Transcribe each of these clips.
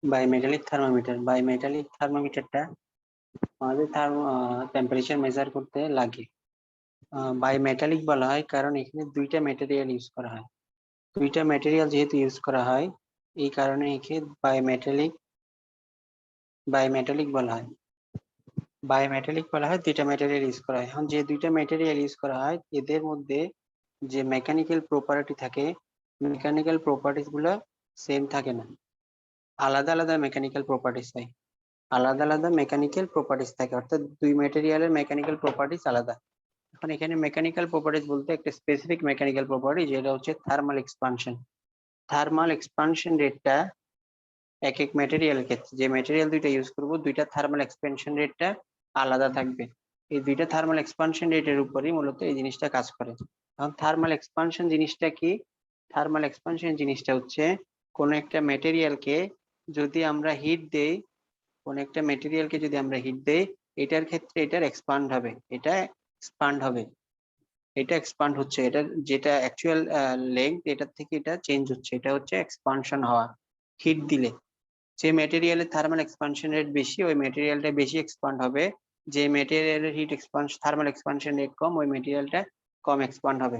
Bimetallic থার্মোমিটারটা আমাদের temperature measure করতে লাগে। বায়োমেটালিক বলা হয় কারণ এখানে দুইটা ম্যাটেরিয়াল ইউজ করা হয়। দুইটা ম্যাটেরিয়াল যেহেতু ইউজ করা হয়, এই কারণে একে বায়োমেটালিক বলা হয়। দুইটা ম্যাটেরিয়াল ইউজ করা হয়। এখন যে দুইটা ম্যাটেরিয়াল ইউজ করা হয়, এদের মধ্যে যে মেকানিক্যাল প্রপার্টি থাকে, মেকানিক্যাল প্রপার্টিস গুলো সেম থাকে না, আলাদা আলাদা মেকানিক্যাল প্রপার্টিস থাকে। অর্থাৎ দুই ম্যাটেরিয়ালের মেকানিক্যাল প্রপার্টিস আলাদা। এখন এখানে মেকানিক্যাল প্রপার্টিস বলতে একটা স্পেসিফিক মেকানিক্যাল প্রপার্টি, যেটা হচ্ছে থার্মাল এক্সপানশন। থার্মাল এক্সপানশন রেটটা এক এক ম্যাটেরিয়ালের ক্ষেত্রে, যে ম্যাটেরিয়াল দুইটা ইউজ করব, দুইটা থার্মাল এক্সপানশন রেটটা আলাদা থাকবে। এই দুইটা থার্মাল এক্সপানশন রেটের উপরই মূলত এই জিনিসটা কাজ করে। এখন থার্মাল এক্সপানশন জিনিসটা কি? থার্মাল এক্সপানশন জিনিসটা হচ্ছে কোন একটা ম্যাটেরিয়ালকে যদি আমরা হিট দেই, এটার ক্ষেত্রে এটার এক্সপান্ড হবে, এটা এক্সপান্ড হচ্ছে, এটা যেটা অ্যাকচুয়াল লেন্থ, এটার থেকে এটা চেঞ্জ হচ্ছে, এটা হচ্ছে এক্সপানশন হওয়া। হিট দিলে যে ম্যাটেরিয়ালের থার্মাল এক্সপানশন রেট বেশি, ওই ম্যাটেরিয়ালটা বেশি এক্সপান্ড হবে। যে ম্যাটেরিয়ালের থার্মাল এক্সপানশন রেট কম, ওই ম্যাটেরিয়ালটা কম এক্সপান্ড হবে।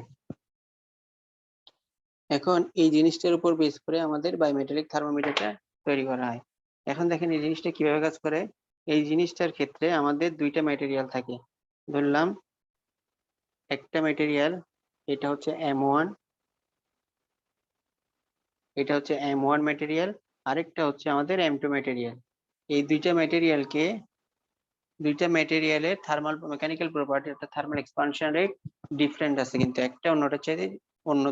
এখন এই জিনিসটার উপর বেস করে আমাদের বায়োমেটালিক থার্মোমিটারটা তৈরি করা হয়। এখন দেখেন এই জিনিসটা কিভাবে কাজ করে। এই জিনিসটার ক্ষেত্রে আমাদের দুইটা ম্যাটেরিয়াল থাকে। ধরলাম একটা ম্যাটেরিয়াল, এটা হচ্ছে M1, ম্যাটেরিয়াল, আরেকটা হচ্ছে আমাদের M2 ম্যাটেরিয়াল। এই দুইটা ম্যাটেরিয়ালের থার্মাল মেকানিক্যাল প্রপার্টি, একটা থার্মাল এক্সপানশন রেট ডিফারেন্ট আছে, কিন্তু একটা অন্যটার চাইতে অন্য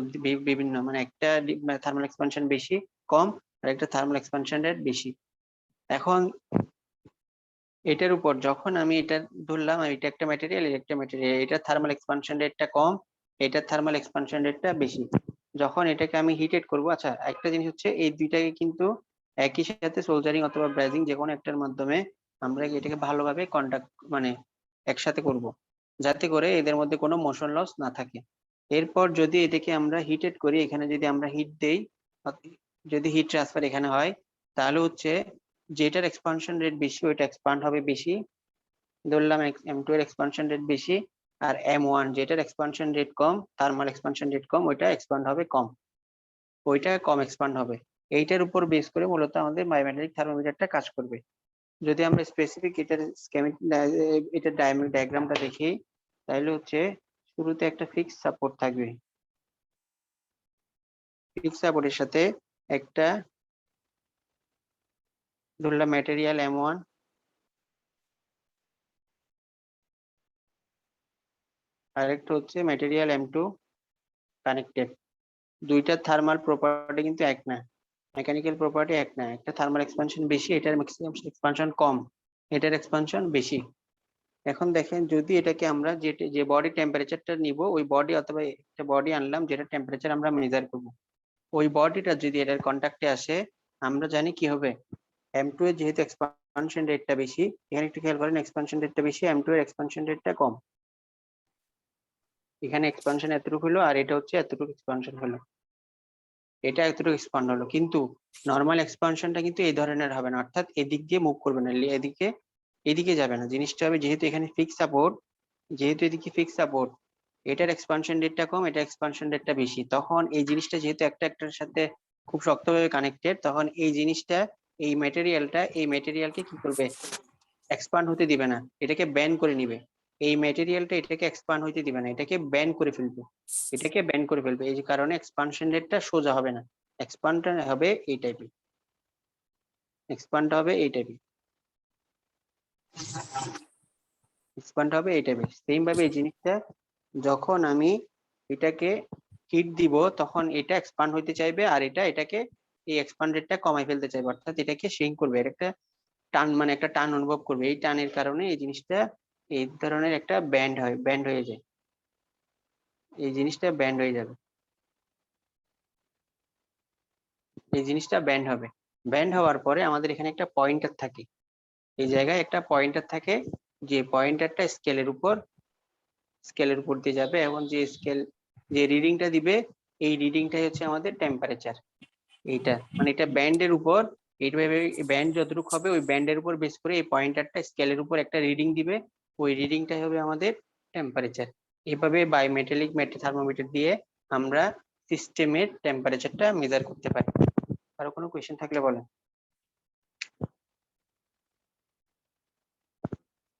বিভিন্ন, মানে একটা থার্মাল এক্সপানশন বেশি কম, আর একটা থার্মাল এক্সপানশন রেট বেশি। এখন এটার উপর যখন আমি এটা ধরলাম, এটা একটা ম্যাটেরিয়াল, এটা থার্মাল এক্সপানশন রেটটা কম, এটার থার্মাল এক্সপানশন রেটটা বেশি। যখন এটাকে আমি হিটেড করব, আচ্ছা একটা জিনিস হচ্ছে এই দুইটাকে কিন্তু একই সাথে সোলজারিং অথবা ব্রাজিং যে কোনো একটার মাধ্যমে আমরা এটাকে ভালোভাবে কন্টাক্ট, মানে একসাথে করব, যাতে করে এদের মধ্যে কোনো মোশন লস না থাকে। এরপর যদি এটাকে আমরা হিটেড করি, এখানে যদি আমরা হিট দেই, যদি হিট ট্রান্সফার এখানে হয়, তাহলে হচ্ছে যেটার এক্সপানশন রেট বেশি ওইটা এক্সপান্ড হবে বেশি, ধরলাম M2 এর এক্সপানশন রেট বেশি, আর M1 যেটার এক্সপানশন রেট কম, থার্মাল এক্সপানশন রেট কম, ওইটা এক্সপান্ড হবে কম, ওইটা কম এক্সপান্ড হবে। এইটার উপর বেস করে মূলত আমাদের বায়োমেটালিক থার্মোমিটারটা কাজ করবে। যদি আমরা স্পেসিফিক এটার ডায়াগ্রামটা দেখি, তাহলে হচ্ছে শুরুতে একটা ফিক্স সাপোর্ট থাকবে, ফিক্স সাপোর্টের সাথে একটা ধরলাম ম্যাটেরিয়াল M1, আরেকটা হচ্ছে ম্যাটেরিয়াল M2 কানেক্টেড। দুইটা থার্মাল প্রপার্টি কিন্তু এক না, মেকানিক্যাল প্রপার্টি এক না, একটা থার্মাল এক্সপানশন বেশি, এটার ম্যাক্সিমাম এক্সপানশন কম, এটার এক্সপানশন বেশি। এখন দেখেন যদি এটাকে আমরা যে বডি টেম্পারেচারটা নিব, ওই বডি অথবা একটা বডি আনলাম যেটা টেম্পারেচার আমরা মেজার করব, ওই বডিটা যদি এটার কন্টাক্টে আসে, আমরা জানি কি হবে। M2 এর যেহেতু এক্সপানশন রেটটা বেশি, এখানে একটু খেয়াল করেন, এক্সপানশন রেটটা বেশি, M2 এর এক্সপানশন রেটটা কম। এখানে এক্সপানশন এতটুকু হলো, আর এটা হচ্ছে এতটুকু এক্সপানশন হলো, এটা এতটুকু এক্সপান্ড হলো। কিন্তু নর্মাল এক্সপানশনটা কিন্তু এই ধরনের হবে না, অর্থাৎ এদিক দিয়ে মুভ করবে না, এদিকে যাবে না। জিনিসটা হবে যেহেতু এখানে এদিকে ফিক্স সাপোর্ট, এটার এক্সপানশন রেটটা কম, এটা এক্সপানশন রেটটা বেশি, তখন এই জিনিসটা যেহেতু একটা একটার সাথে খুব শক্তভাবে কানেক্টেড, তখন এই জিনিসটা এই ম্যাটেরিয়ালকে কি করবে, এক্সপান্ড হতে দিবে না, এটাকে ব্যান করে নিবে। এই ম্যাটেরিয়ালটা এটাকে এক্সপান্ড হইতে দিবে না, এটাকে ব্যান করে ফেলবে। এই কারণে এক্সপানশন রেটটা সোজা হবে না, এক্সপান্ড হবে এই টাইপের, সেম ভাবে এই জিনিসটা যখন আমি এটাকে হিট দিব, তখন এটা এক্সপান্ড হইতে চাইবে, আর এটাকে এই এক্সপান্ড রেটটা কমাই ফেলতে চাইবে, অর্থাৎ এটাকে শ্রিঙ্ক করবে, এর একটা টান, মানে একটা টান অনুভব করবে। এই টানের কারণে এই জিনিসটা এই ধরনের একটা ব্যান্ড হয়ে যায়, এই জিনিসটা ব্যান্ড হয়ে যাবে, এই জিনিসটা ব্যান্ড হবে। ব্যান্ড হওয়ার পরে আমাদের এখানে একটা পয়েন্টার থাকে, এই জায়গায় একটা পয়েন্টার থাকে, যে পয়েন্টারটা স্কেলের উপর দিয়ে যাবে, এবং যে রিডিংটা দিবে, এই রিডিংটাই হচ্ছে আমাদের টেম্পারেচার। এইটা মানে এটা ব্যান্ডের উপর এইভাবে ব্যান্ড যতটুকু হবে ওই ব্যান্ডের উপর বেস করে এই পয়েন্টারটা স্কেলের উপর একটা রিডিং দিবে, ওই রিডিংটাই হবে আমাদের টেম্পারেচার। এভাবে বায়োমেটালিক থার্মোমিটার দিয়ে আমরা সিস্টেমের টেম্পারেচারটা মেজার করতে পারি। আরো কোনো কোয়েশ্চেন থাকলে বলেন।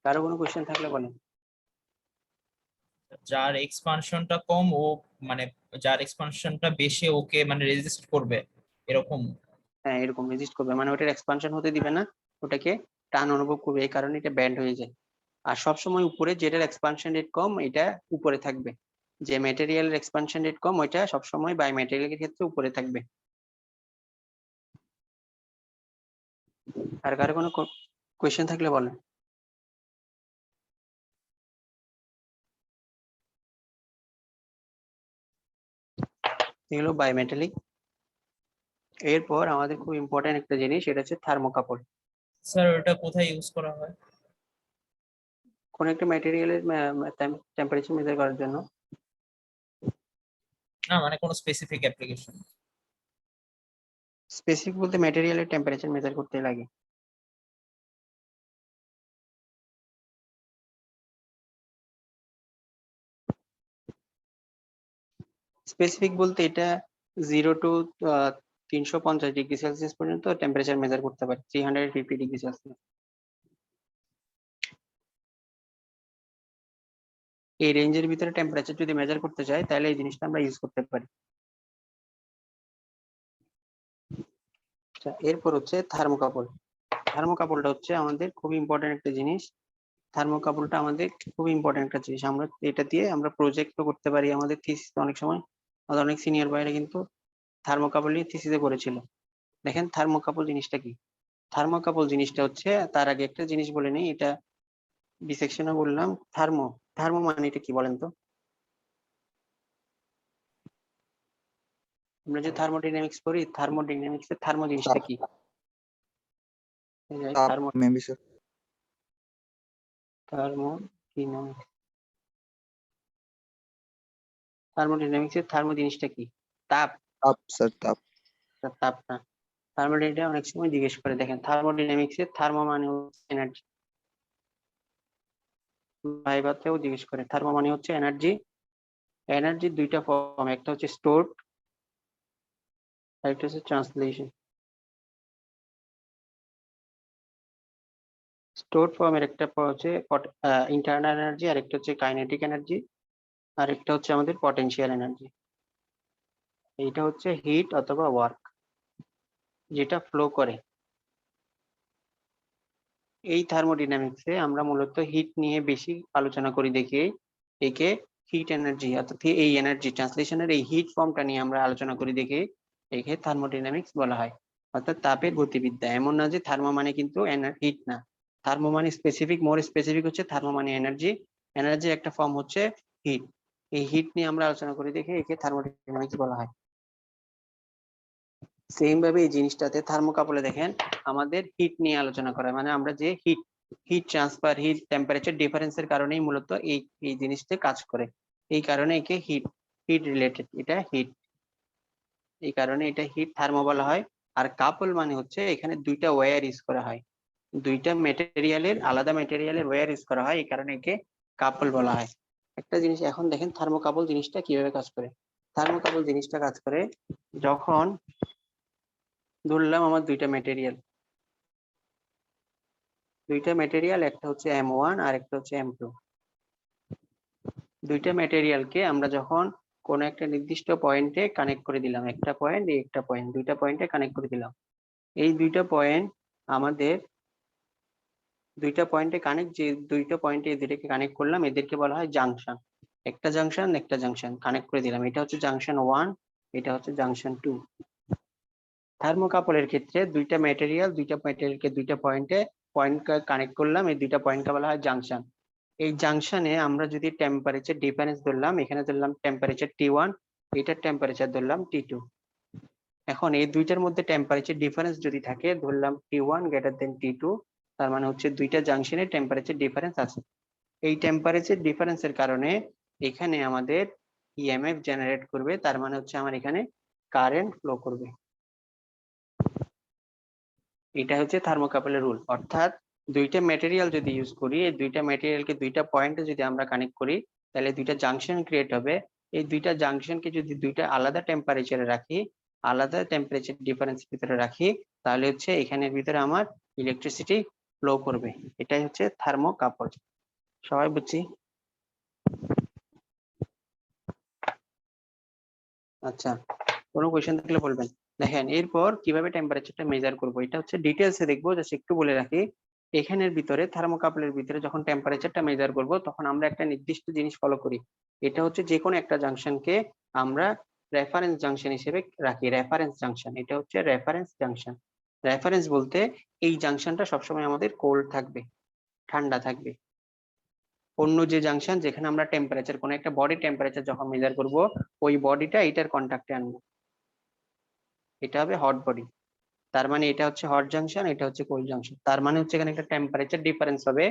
কারো কোনো কোয়েশ্চেন থাকলে বলেন। যার এক্সপানশনটা কম ও মানে যার এক্সপানশনটা বেশি ওকে মানে রেজিস্ট করবে এরকম। হ্যাঁ, এরকম রেজিস্ট করবে, মানে ওটার এক্সপানশন হতে দিবে না, ওটাকে টান অনুভব করবে, এই কারণে এটা ব্যান্ড হয়ে যায়। আর সবসময় উপরে যেটার এক্সপানশন রেট কম এটা উপরে থাকবে, যে ম্যাটেরিয়ালের এক্সপানশন রেট কম ওইটা সবসময় বাই ম্যাটেরিয়ালের ক্ষেত্রে উপরে থাকবে। আর কারো কোনো কোয়েশ্চেন থাকলে বলেন। এগুলো বায়োমেটালিক। এরপর আমাদের খুব ইম্পর্টেন্ট একটা জিনিস, সেটা হচ্ছে থার্মোকাপল। স্যার ওটা কোথায় ইউজ করা হয়? কোন একটা ম্যাটেরিয়ালের টেম্পারেচার মেজার করার জন্য। না মানে কোনো স্পেসিফিক অ্যাপ্লিকেশন? স্পেসিফিক বলতে ম্যাটেরিয়ালের টেম্পারেচার মেজার করতে লাগে। স্পেসিফিক বলতে এটা 0 to 350 ডিগ্রি সেলসিয়াস পর্যন্ত টেম্পারেচার মেজার করতে পারে, 350 ডিগ্রি সেলসিয়াস। এই রেঞ্জের ভিতরে টেম্পারেচার যদি মেজার করতে চাই তাহলে এই জিনিসটা আমরা ইউজ করতে পারি। এরপর হচ্ছে থার্মোকাপল। থার্মোকাপলটা হচ্ছে আমাদের খুব ইম্পর্টেন্ট একটা জিনিস। থার্মোকাপলটা আমাদের খুব ইম্পর্টেন্ট একটা জিনিস, আমরা এটা দিয়ে আমরা প্রজেক্টও করতে পারি। আমাদের থিসিস অনেক সময় আমাদের অনেক সিনিয়র ভাইরা কিন্তু থার্মোকাপল নিয়ে থিসিসে করেছিল। দেখেন থার্মোকাপল জিনিসটা কি। থার্মোকাপল জিনিসটা হচ্ছে, তার আগে একটা জিনিস বলে নিই, এটা বি সেকশনে বললাম। থার্মো থার্মো মানে এটা কি বলেন তো? আমরা যে থার্মোডাইনামিক্স পড়ি, থার্মোডাইনামিক্স এর থার্মো জিনিসটা কি? তাপ thermo maybe sir. Thermodynamics thermodynamics এর থার্মো জিনিসটা কি? তাপ। তাপ স্যার, তাপ। তাপ না, থার্মোডাইনামিক্স অনেক সময় জিজ্ঞেস করে। দেখেন থার্মোডাইনামিক্স এর থার্মো মানে হচ্ছে এনার্জি, ভাইভাতেও জিজ্ঞেস করে। থার্মো মানে হচ্ছে এনার্জি। এনার্জির দুইটা ফর্ম, একটা হচ্ছে স্টোরড আর একটা হচ্ছে ট্রান্সলেশন। স্টোরড ফর্মের একটা হচ্ছে ইন্টারনাল এনার্জি, আর একটা হচ্ছে কাইনেটিক এনার্জি, আর একটা হচ্ছে আমাদের পটেনশিয়াল এনার্জি। এইটা হচ্ছে হিট অথবা ওয়ার্ক যেটা ফ্লো করে। এই থার্মোডাইনামিক্সে আমরা মূলত হিট নিয়ে বেশি আলোচনা করি দেখে একে হিট এনার্জি, অর্থাৎ এই এনার্জি ট্রান্সলেশনের এই হিট ফর্মটা নিয়ে আমরা আলোচনা করি দেখে একে থার্মোডাইনামিক্স বলা হয়, অর্থাৎ তাপের গতিবিদ্যা। এমন না যে থার্মো মানে কিন্তু হিট না, থার্মো মানে স্পেসিফিক, মোর স্পেসিফিক হচ্ছে থার্মো মানে এনার্জি, এনার্জির একটা ফর্ম হচ্ছে হিট। এই হিট নিয়ে আমরা আলোচনা করি দেখে একে থার্মোডাইনামিক্স বলা হয়। সেম ভাবে এই জিনিসটাতে থার্মোকাপলে দেখেন আমাদের হিট নিয়ে আলোচনা করা হয়, মানে আমরা যে heat heat transfer, heat temperature ডিফারেন্সের কারণেই মূলত এই এই জিনিসটা কাজ করে। এই কারণে একে হিট হিট রিলেটেড, এটা হিট, এই কারণে এটা হিট থার্মো বলা হয়। আর কাপল মানে হচ্ছে এখানে দুইটা ওয়্যার ইউজ করা হয়, দুইটা মেটেরিয়ালের আলাদা মেটেরিয়ালের ওয়্যার ইউজ করা হয়, এই কারণে একে কাপল বলা হয়। একটা জিনিস এখন দেখেন থার্মোকাপল জিনিসটা কিভাবে কাজ করে। থার্মোকাপল জিনিসটা কাজ করে যখন ধরলাম আমার দুইটা মেটেরিয়াল, একটা হচ্ছে M1 আর একটা হচ্ছে M2। দুইটা মেটেরিয়ালকে আমরা যখন কোন একটা নির্দিষ্ট পয়েন্টে কানেক্ট করে দিলাম, একটা পয়েন্ট এই একটা পয়েন্ট, দুইটা পয়েন্টে কানেক্ট করে দিলাম। এই দুইটা পয়েন্ট আমাদের দুইটা পয়েন্টে কানেক্ট, যে দুইটা পয়েন্টে এদেরকে কানেক্ট করলাম এদেরকে বলা হয় জাংশন। একটা জাংশন কানেক্ট করে দিলাম, এটা হচ্ছে জাংশন 1, এটা হচ্ছে জাংশন 2। থার্মোকাপলের ক্ষেত্রে দুইটা মেটেরিয়ালকে দুইটা পয়েন্ট কানেক্ট করলাম, এই দুইটা পয়েন্টকে বলা হয় জাংশন। এই জাংশনে আমরা যদি টেম্পারেচার ডিফারেন্স ধরলাম, এখানে ধরলাম টেম্পারেচার T1, এটার টেম্পারেচার ধরলাম T2। এখন এই দুইটার মধ্যে টেম্পারেচার ডিফারেন্স যদি থাকে, ধরলাম T1 গ্রেটার দেন T2, তার মানে হচ্ছে দুইটা জাংশনে টেম্পারেচার ডিফারেন্স আছে। এই টেম্পারেচার ডিফারেন্সের কারণে এখানে আমাদের ইএমএফ জেনারেট করবে, তার মানে হচ্ছে আমার এখানে কারেন্ট ফ্লো করবে। এটা হচ্ছে থার্মোকাপলের রুল, অর্থাৎ দুইটা ম্যাটেরিয়াল যদি ইউজ করি, এই দুইটা ম্যাটেরিয়ালকে দুইটা পয়েন্টে যদি আমরা কানেক্ট করি, তাহলে দুইটা জাংশন ক্রিয়েট হবে। এই দুইটা জাংশনকে যদি দুইটা আলাদা টেম্পারেচারে রাখি, আলাদা টেম্পারেচার ডিফারেন্স ভিতরে রাখি, তাহলে হচ্ছে এখানের ভিতরে আমার ইলেকট্রিসিটি ফ্লো করবে। এটাই হচ্ছে থার্মোকাপল। সবাই বুঝছি? আচ্ছা, কোনো কোয়েশ্চেন থাকলে বলবেন। দেখেন এরপর কিভাবে টেম্পারেচারটা মেজার করব, এটা হচ্ছে ডিটেলসে দেখবো। জাস্ট একটু বলে রাখি, এখানের ভিতরে থার্মোকাপলের ভিতরে যখন টেম্পারেচারটা মেজার করব, তখন আমরা একটা নির্দিষ্ট জিনিস ফলো করি। এটা হচ্ছে যে কোনো একটা জাংশনকে আমরা রেফারেন্স জাংশন হিসেবে রাখি। রেফারেন্স জাংশন, এটা হচ্ছে রেফারেন্স জাংশন। রেফারেন্স বলতে এই জাংশনটা সবসময় আমাদের কোল্ড থাকবে, ঠান্ডা থাকবে। অন্য যে জাংশন যেখানে আমরা টেম্পারেচার, কোনো একটা বডি টেম্পারেচার যখন মেজার করব, ওই বডিটা এটার কন্টাক্টে আনবো, এটা হবে হট বডি। তার মানে এটা হচ্ছে হট জাংশন, এটা হচ্ছে কোল্ড জাংশন। তার মানে হচ্ছে এখানে একটা টেম্পারেচার ডিফারেন্স হবে।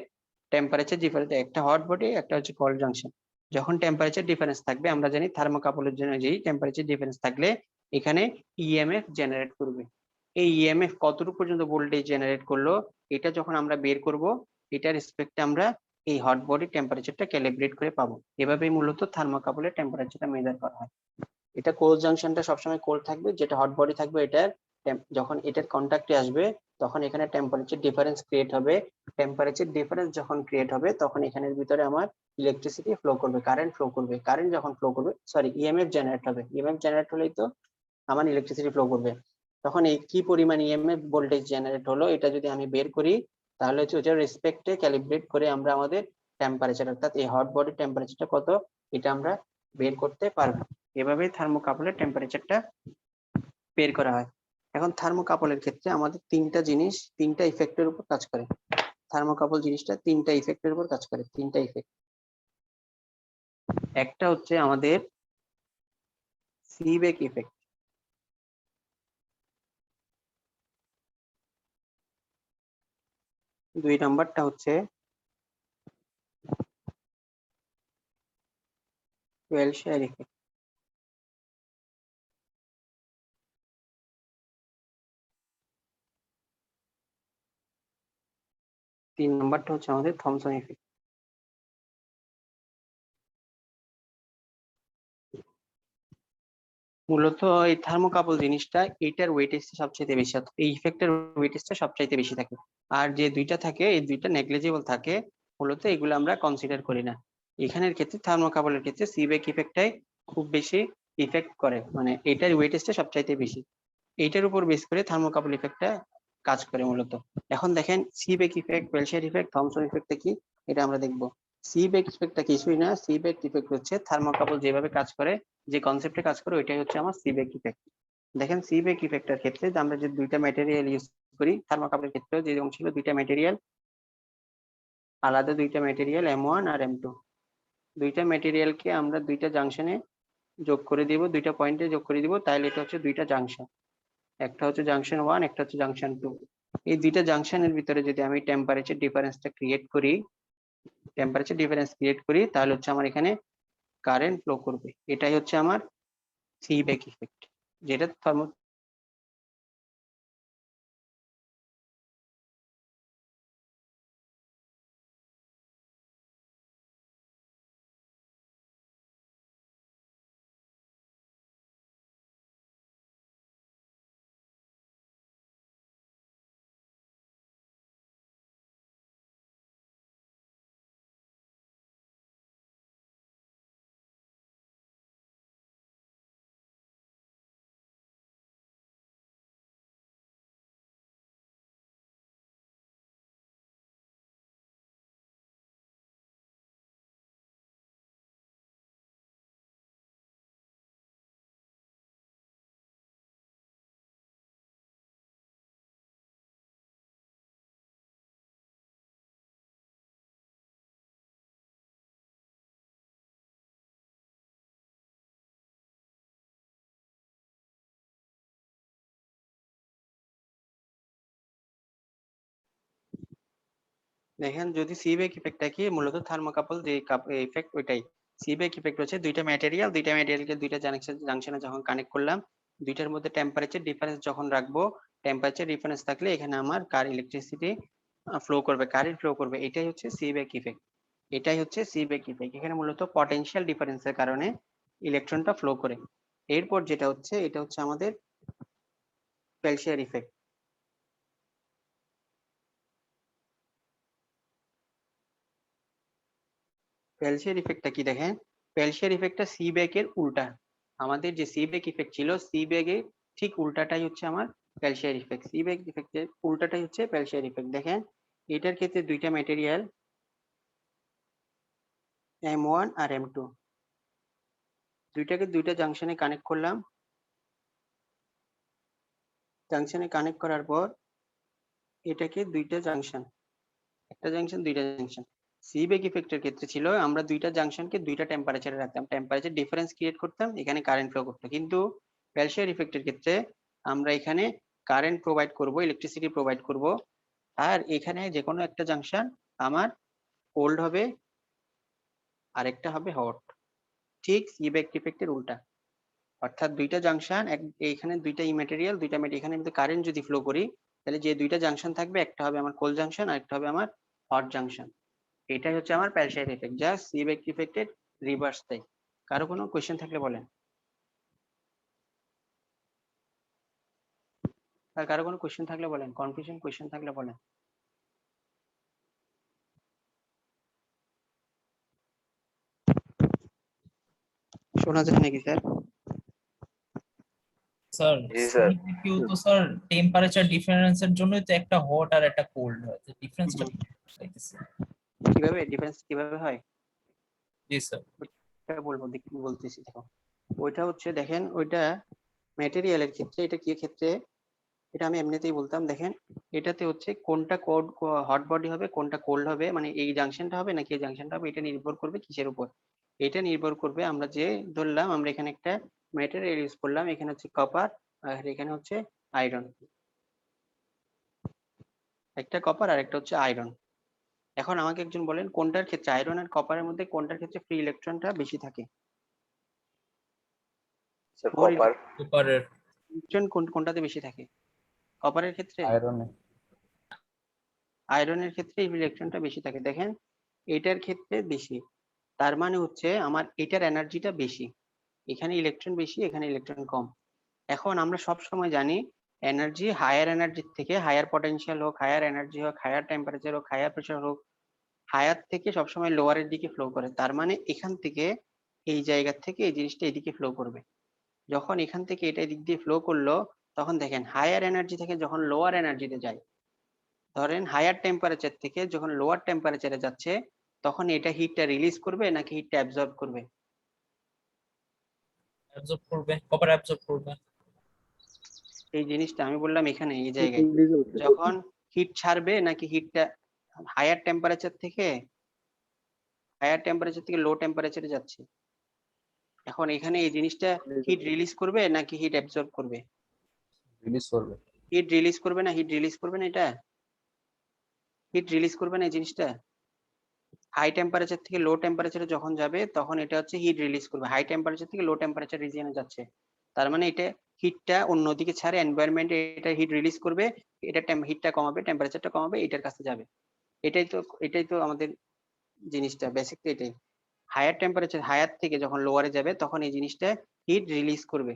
টেম্পারেচার ডিফারেন্স, একটা হট বডি, একটা হচ্ছে কোল্ড জাংশন। যখন টেম্পারেচার ডিফারেন্স থাকবে, আমরা জানি থার্মোকাপলের জন্য যেই টেম্পারেচার ডিফারেন্স থাকলে এখানে ইএমএফ জেনারেট করবে। এই ইএমএফ কতটুকু পর্যন্ত ভোল্টেজ জেনারেট করলো, এটা যখন আমরা বের করব, এটার রেসপেক্টে আমরা এই হট বডি টেম্পারেচারটা ক্যালিব্রেট করে পাবো। এভাবেই মূলত থার্মোকাপলের টেম্পারেচারটা মেজার করা হয়। এটা কোল্ড জাংশনটা সবসময় কোল্ড থাকবে, যেটা হট বডি থাকবে এটার যখন এটার কন্টাক্টে আসবে, তখন এখানে টেম্পারেচার ডিফারেন্স ক্রিয়েট হবে। টেম্পারেচার ডিফারেন্স যখন ক্রিয়েট হবে, তখন এখানের ভিতরে আমার ইলেকট্রিসিটি ফ্লো করবে, কারেন্ট ফ্লো করবে। কারেন্ট যখন ফ্লো করবে, সরি, ইএমএফ জেনারেট হবে। ইএমএফ জেনারেট হলেই তো আমার ইলেকট্রিসিটি ফ্লো করবে। তখন এই কি পরিমাণ ইএমএফ ভোল্টেজ জেনারেট হলো, এটা যদি আমি বের করি, তাহলে হচ্ছে ওটার রেসপেক্টে ক্যালিব্রেট করে আমরা আমাদের টেম্পারেচার, অর্থাৎ এই হট বডি টেম্পারেচারটা কত, এটা আমরা বের করতে পারবো। এভাবেই থার্মোকাপলের টেম্পারেচারটা বের করা হয়। এখন থার্মোকাপলের ক্ষেত্রে আমাদের তিনটা জিনিস, তিনটা ইফেক্টের উপর কাজ করে। থার্মোকাপল জিনিসটা তিনটা ইফেক্টের উপর কাজ করে, তিনটা ইফেক্ট। একটা হচ্ছে আমাদের সিবেক ইফেক্ট, দুই নাম্বারটা হচ্ছে ওয়েলশায়ার ইফেক্ট, তিন নাম্বারটা হচ্ছে আমাদের থমসন ইফেক্ট। মূলত এই থার্মোকাপল জিনিসটা, এটার ওয়েটেজটা সবচেয়ে বেশি, অর্থাৎ এই ইফেক্টের ওয়েটেজটা সবচাইতে বেশি থাকে। আর যে দুইটা থাকে, এই দুইটা নেগলিজিবল থাকে, মূলত এগুলো আমরা কনসিডার করি না। এখানের ক্ষেত্রে থার্মোকাপলের ক্ষেত্রে সিবেক ইফেক্টটাই খুব বেশি ইফেক্ট করে, মানে এটার ওয়েটেজটা সবচাইতে বেশি। এইটার উপর বেস করে থার্মোকাপল ইফেক্টটা কাজ করে মূলত। এখন দেখেন সিবেক ইফেক্ট, ওয়েলশায়ার ইফেক্ট, থমসন ইফেক্টটা কি, এটা আমরা দেখবো। সিবেক ইফেক্টটা কিছুই না, সিবেক ইফেক্ট হচ্ছে থার্মোকাপল যেভাবে কাজ করে, যে কনসেপ্টে কাজ করে, ওইটাই হচ্ছে আমার সিবেক ইফেক্ট। দেখেন সিবেক ইফেক্টের ক্ষেত্রে যে আমরা যে দুইটা ম্যাটেরিয়াল ইউজ করি, থার্মোকাপলের ক্ষেত্রেও যেরকম ছিল, দুইটা ম্যাটেরিয়াল, আলাদা দুইটা ম্যাটেরিয়াল M1 আর M2। দুইটা ম্যাটেরিয়ালকে আমরা দুইটা জাংশনে যোগ করে দিব, দুইটা পয়েন্টে যোগ করে দিব, তাহলে এটা হচ্ছে দুইটা জাংশন। একটা হচ্ছে জাংশন 1, একটা হচ্ছে জাংশন 2। এই দুইটা জাংশনের ভিতরে যদি আমি টেম্পারেচার ডিফারেন্সটা ক্রিয়েট করি, তাহলে হচ্ছে আমার এখানে কারেন্ট ফ্লো করবে। এটাই হচ্ছে আমার সিবেক ইফেক্ট, যেটা দেখেন, যদি সিবেক ইফেক্টটা কি, মূলত থার্মোকাপল যে ইফেক্ট, ওইটাই সিবেক ইফেক্ট হচ্ছে দুইটা ম্যাটেরিয়ালকে দুইটা জাংশনে যখন কানেক্ট করলাম, দুইটার মধ্যে টেম্পারেচার ডিফারেন্স যখন রাখবো, টেম্পারেচার ডিফারেন্স থাকলে এখানে আমার ইলেকট্রিসিটি ফ্লো করবে, কারেন্ট ফ্লো করবে। এটাই হচ্ছে সিব্যাক ইফেক্ট, এটাই হচ্ছে সিব্যাক ইফেক্ট। এখানে মূলত পটেনশিয়াল ডিফারেন্সের কারণে ইলেকট্রনটা ফ্লো করে। এরপর যেটা হচ্ছে, এটা হচ্ছে আমাদের পেলশিয়ার ইফেক্ট। পেলশিয়ার ইফেক্টটা কি দেখেন, পেলশিয়ার ইফেক্টটা সিব্যাকের উল্টা। আমাদের যে সিব্যাক ইফেক্ট ছিল, সিব্যাকের ঠিক উল্টাটাই হচ্ছে আমার পেলশিয়ার ইফেক্ট। সিব্যাক ইফেক্টের উল্টাটাই হচ্ছে পেলশিয়ার ইফেক্ট। দেখেন এটার ক্ষেত্রে দুইটা ম্যাটেরিয়াল M1 আর M2, দুইটাকে দুইটা জাংশনে কানেক্ট করলাম। জাংশনে কানেক্ট করার পর এটাকে দুইটা জাংশন, একটা জাংশন দুইটা জাংশন। সিব্যাক ইফেক্টের ক্ষেত্রে ছিল আমরা দুইটা জাংশনকে দুইটা টেম্পারেচারে রাখতাম, টেম্পারেচার ডিফারেন্স ক্রিয়েট করতাম, এখানে কারেন্ট ফ্লো করতো। কিন্তু পেলশিয়ার ইফেক্টের ক্ষেত্রে আমরা এখানে কারেন্ট প্রোভাইড করব, ইলেকট্রিসিটি প্রোভাইড করব, আর এখানে যে কোনো একটা জাংশন আমার কোল্ড হবে, আরেকটা হবে হট। ঠিক সিব্যাক ইফেক্টের উল্টা। অর্থাৎ দুইটা জাংশন, এখানে দুইটা ম্যাটেরিয়াল, দুইটা এখানে কিন্তু কারেন্ট যদি ফ্লো করি, তাহলে যে দুইটা জাংশন থাকবে, একটা হবে আমার কোল্ড জাংশন আর একটা হবে আমার হট জাংশন। এটাই হচ্ছে আমার পেলশিয়ার ইফেক্ট, যা সিব্যাক ইফেক্টের রিভার্স দেয়। কারো কোনো কোয়েশ্চেন থাকলে বলেন, আর কারো কোনো কোয়েশ্চেন থাকলে বলেন, কনফিউশন কোয়েশ্চেন থাকলে বলেন। শোনা যায় নাকি স্যার? স্যার জি স্যার। সিপিইউ তো স্যার টেম্পারেচার ডিফারেন্সের জন্যই তো একটা হট আর একটা কোল্ড হয়, তো ডিফারেন্সটা চাইতেছি। কিভাবে ডিফারেন্স কিভাবে হয় জি স্যার। এটা বলবো, বলতেছি। দেখো ওইটা হচ্ছে, দেখেন ওইটা ম্যাটেরিয়ালের ক্ষেত্রে, এটা কি ক্ষেত্রে, এটা আমি এমনিতেই বলতাম। দেখেন এটাতে হচ্ছে কোনটা কোড হট বডি হবে, কোনটা কোল্ড হবে, মানে এই জাংশনটা হবে নাকি এই জাংশনটা হবে, এটা নির্ভর করবে কিসের উপর? এটা নির্ভর করবে আমরা যে ধরলাম, আমরা এখানে একটা ম্যাটেরিয়াল ইউজ করলাম, এখানে হচ্ছে কপার আর এখানে হচ্ছে আয়রন, একটা কপার আর একটা হচ্ছে আয়রন। এখন আমাকে একজন বলেন কোনটার ক্ষেত্রে, আয়রন আর কপারের মধ্যে কোনটার ক্ষেত্রে ফ্রি ইলেকট্রনটা বেশি থাকে? স্যার মোর কপার। সুপারের। ইলেকট্রন কোনটাতে বেশি থাকে? কপারের ক্ষেত্রে? আয়রনে। আয়রনের ক্ষেত্রে ইলেকট্রনটা বেশি থাকে। দেখেন এটার ক্ষেত্রে বেশি, তার মানে হচ্ছে আমার এটার এনার্জিটা বেশি, এখানে ইলেকট্রন বেশি, এখানে ইলেকট্রন কম। এখন আমরা সব সময় জানি এনার্জি হায়ার এনার্জির থেকে, হায়ার পটেনশিয়াল হোক, হায়ার এনার্জি হোক, হায়ার টেম্পারেচার হোক, হায়ার প্রেসার হোক, হায়ার থেকে সবসময় লোয়ারের দিকে ফ্লো করে। তার মানে এখান থেকে, এই জায়গা থেকে এই জিনিসটা এদিকে ফ্লো করবে। যখন এখান থেকে এটা এদিক দিয়ে ফ্লো করলো, তখন দেখেন হায়ার এনার্জি থেকে যখন লোয়ার এনার্জিতে যায়, ধরেন হায়ার টেম্পারেচার থেকে যখন লোয়ার টেম্পারেচারে যাচ্ছে, তখন এটা হিটটা রিলিজ করবে নাকি হিটটা অ্যাবজর্ব করবে? অ্যাবজর্ব করবে, কপার অ্যাবজর্ব করবে। এই জিনিসটা আমি বললাম এখানে এই জায়গায়, যখন হিট ছাড়বে নাকি হিটটা হায়ার টেম্পারেচার থেকে লো টেম্পারেচারে যাচ্ছে, এখন এখানে এই জিনিসটা হিট রিলিজ করবে নাকি হিট অ্যাবজর্ব করবে? রিলিজ করবে। হিট রিলিজ করবে না, হিট রিলিজ করবে না, এটা হিট রিলিজ করবে না এই জিনিসটা। হাই টেম্পারেচার থেকে লো টেম্পারেচারে যখন যাবে, তখন এটা হচ্ছে হিট রিলিজ করবে, হাই টেম্পারেচার থেকে লো টেম্পারেচার রিজিয়নে যাচ্ছে। তার মানে এটা হিটটা অন্যদিকে ছাড়ে, এনভায়রনমেন্টে এটা হিট রিলিজ করবে, এটা হিটটা কমাবে, টেম্পারেচারটা কমাবে, এটার কাছে যাবে। এটাই তো আমাদের জিনিসটা বেসিক তো এটাই। হায়ার টেম্পারেচার, হায়ার থেকে যখন লোয়ারে যাবে, তখন এই জিনিসটা হিট রিলিজ করবে,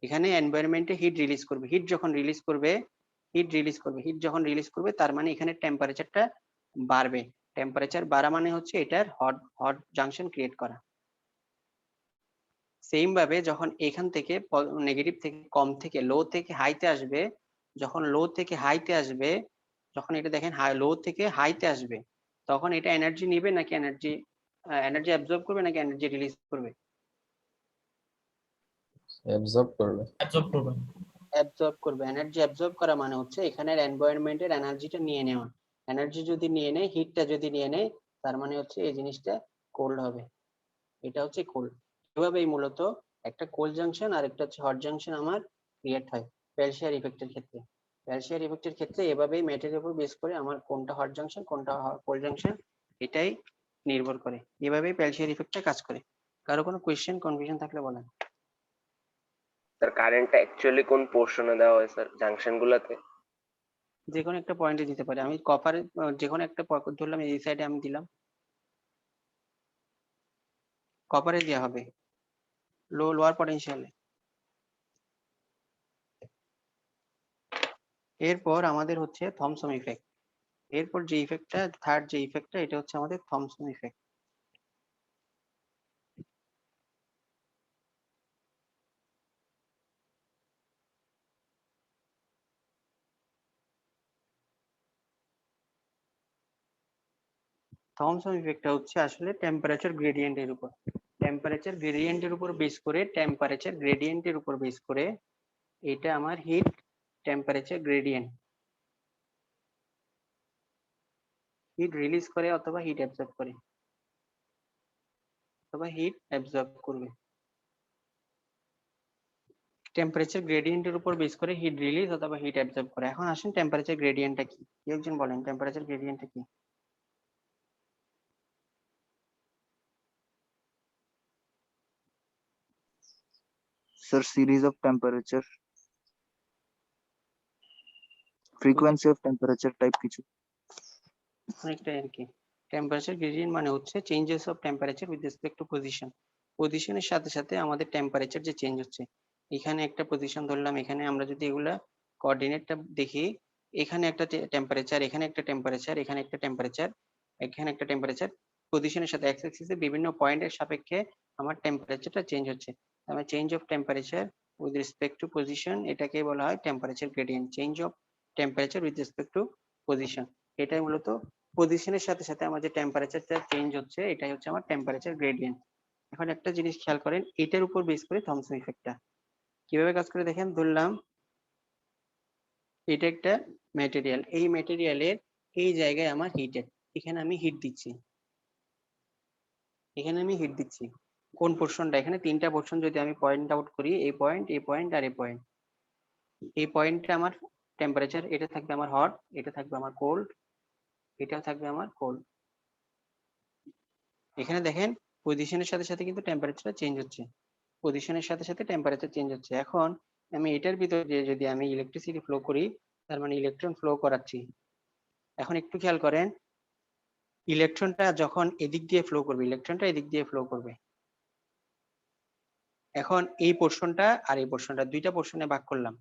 এখানে এনভায়রনমেন্টে হিট রিলিজ করবে। হিট যখন রিলিজ করবে, হিট যখন রিলিজ করবে, তার মানে এখানে টেম্পারেচারটা বাড়বে। টেম্পারেচার বাড়া মানে হচ্ছে এটার হট হট জাংশন ক্রিয়েট করা। সেম ভাবে যখন এখান থেকে নেগেটিভ থেকে কম থেকে লো থেকে হাইতে আসবে, যখন লো থেকে হাইতে আসবে, যখন এটা দেখেন লো থেকে হাইতে আসবে, তখন এটা এনার্জি নিবে নাকি এনার্জি অ্যাবজর্ব করবে নাকি এনার্জি রিলিজ করবে? অ্যাবজর্ব করবে। অ্যাবজর্ব করবে। অ্যাবজর্ব করবে। এনার্জি অ্যাবজর্ব করা মানে হচ্ছে এখানের এনভায়রনমেন্টের এনার্জিটা নিয়ে নেওয়া। এনার্জি যদি নিয়ে নেয়, হিটটা যদি নিয়ে নেয়, তার মানে হচ্ছে এই জিনিসটা কোল্ড হবে, এটা হচ্ছে কোল্ড। এভাবেই মূলত একটা কোল্ড জাংশন আর একটা হচ্ছে হট জাংশন আমার ক্রিয়েট হয় পেলশিয়ার ইফেক্টের ক্ষেত্রে। পেলশিয়ার ইফেক্টের ক্ষেত্রে এভাবেই ম্যাটেরিয়াল উপর বেস করে আমার কোনটা হট জাংশন কোনটা কোল্ড জাংশন এটাই নির্ভর করে। এভাবেই পেলশিয়ার ইফেক্টটা কাজ করে। কারো কোনো কোয়েশ্চেন কনফিউশন থাকলে বলেন। স্যার কারেন্টটা অ্যাকচুয়ালি কোন পোর্শনে দেওয়া হয় স্যার জাংশন গুলাতে? যে কোনো একটা পয়েন্টে দিতে পারে। আমি কপারে যে কোনো একটা ধরলাম, এই সাইডে আমি দিলাম, কপারে দেওয়া হবে লোয়ার পটেনশিয়ালে। এরপর আমাদের হচ্ছে থমসন ইফেক্ট। এরপর যে ইফেক্টটা, থার্ড যে ইফেক্টটা, এটা হচ্ছে আমাদের থমসন ইফেক্ট। থমসন ইফেক্টটা হচ্ছে আসলে টেম্পারেচার গ্রেডিয়েন্টের উপর, টেম্পারেচার গ্রেডিয়েন্টের উপর বেস করে, টেম্পারেচার গ্রেডিয়েন্টের উপর বেস করে এটা আমার heat temperature gradient, heat release করে অথবা হিট অ্যাবজর্ব করে, অথবা হিট অ্যাবজর্ব করবে। টেম্পারেচার গ্রেডিয়েন্টের উপর বেস করে হিট রিলিজ অথবা হিট অ্যাবজর্ব করে। এখন আসেন টেম্পারেচার গ্রেডিয়েন্টটা কি, কেউ একজন বলেন টেম্পারেচার গ্রেডিয়েন্টটা কি? Sir, series of temperature, frequency of temperature type কিছু। অনেকটাই আর কি। টেম্পারেচার গ্রেডিয়েন্ট মানে হচ্ছে changes of temperature with respect to position. পজিশনের সাথে সাথে আমাদের টেম্পারেচার যে চেঞ্জ হচ্ছে, এখানে একটা পজিশন ধরলাম, এখানে আমরা যদি এগুলা কোঅর্ডিনেটটা দেখি, এখানে একটা টেম্পারেচার, এখানে একটা টেম্পারেচার, এখানে একটা টেম্পারেচার, এখানে একটা টেম্পারেচার, পজিশনের সাথে এক্স অ্যাক্সিসে বিভিন্ন পয়েন্টের সাপেক্ষে আমার টেম্পারেচারটা চেঞ্জ হচ্ছে। আমার change of temperature with respect to position, এটাকে বলা হয় temperature gradient. Change of temperature with respect to position, এটাই মূলত পজিশনের সাথে সাথে আমার যে টেম্পারেচারটা চেঞ্জ হচ্ছে, এটাই হচ্ছে আমার টেম্পারেচার গ্রেডিয়েন্ট। এখন একটা জিনিস খেয়াল করেন, এটার উপর বেস করে থমসন ইফেক্টটা কিভাবে কাজ করে দেখেন। ধরলাম এটা একটা ম্যাটেরিয়াল, এই ম্যাটেরিয়ালের এই জায়গায় আমার হিটেড, এখানে আমি হিট দিচ্ছি, এখানে আমি হিট দিচ্ছি। কোন পোর্শনটা, এখানে তিনটা পোর্শন যদি আমি পয়েন্ট আউট করি, এই পয়েন্ট, এই পয়েন্ট আর এই পয়েন্ট, এই পয়েন্টটা আমার টেম্পারেচার, এটা থাকবে আমার হট, এটা থাকবে আমার কোল্ড, এটাও থাকবে আমার কোল্ড। এখানে দেখেন পজিশনের সাথে সাথে কিন্তু টেম্পারেচারটা চেঞ্জ হচ্ছে, পজিশনের সাথে সাথে টেম্পারেচার চেঞ্জ হচ্ছে। এখন আমি এটার ভিতরে যদি আমি ইলেকট্রিসিটি ফ্লো করি, তার মানে ইলেকট্রন ফ্লো করাচ্ছি। এখন একটু খেয়াল করেন, ইলেকট্রনটা যখন এদিক দিয়ে ফ্লো করবে, ইলেকট্রনটা এদিক দিয়ে ফ্লো করবে। এখন এই পোর্শনটা আর এই পোর্শনটা, দুইটা পোর্শনে ভাগ করলাম,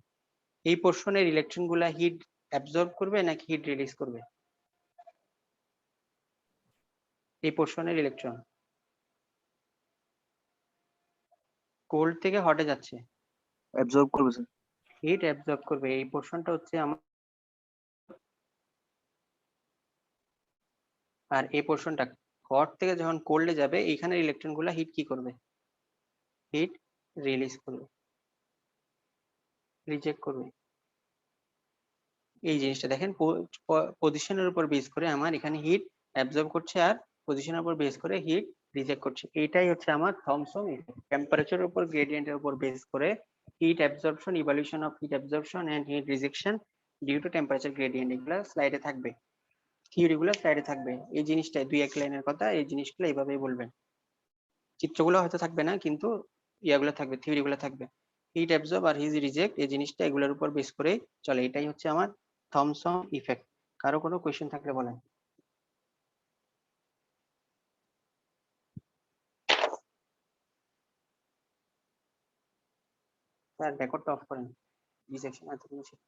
এই পোর্শনের ইলেকট্রন গুলা হিট অ্যাবজর্ব করবে নাকি হিট রিলিজ করবে? এই পোর্শনের ইলেকট্রন কোল্ড থেকে হটে যাচ্ছে, অ্যাবজর্ব করবে স্যার। হিট অ্যাবজর্ব করবে। এই পোর্শনটা হচ্ছে আমার, আর এই পোর্শনটা হট থেকে যখন কোল্ডে যাবে, এইখানের ইলেকট্রন গুলা হিট কি করবে? হিট রিলিজ করবে, রিজেক্ট করবে। এই জিনিসটা দেখেন, পজিশনের উপর বেস করে আমার এখানে হিট অ্যাবজর্ব করছে, আর পজিশনের উপর বেস করে হিট রিজেক্ট করছে। এইটাই হচ্ছে আমার থমসন ইফেক্ট। টেম্পারেচারের উপর গ্রেডিয়েন্টের উপর বেস করে heat absorption, evaluation of heat absorption and heat rejection due to temperature gradient, এগুলা স্লাইডে থাকবে, থিওরি গুলো স্লাইডে থাকবে। এই জিনিসটা দুই এক লাইনের কথা, এই জিনিসগুলো এইভাবেই বলবেন। চিত্রগুলো হয়তো থাকবে না, কিন্তু ইয়াগুলো থাকবে, থিওরি গুলো থাকবে। হিট অ্যাবজর্ব আর হিট রিজেক্ট, এই জিনিসটা এগুলোর উপর বেস করে চলে। এটাই হচ্ছে আমার থমসন ইফেক্ট। কারো কোনো কোয়েশ্চেন থাকলে বলেন। স্যার রেকর্ডটা অফ করেন, জি সেকশন এতটুকু ছিল।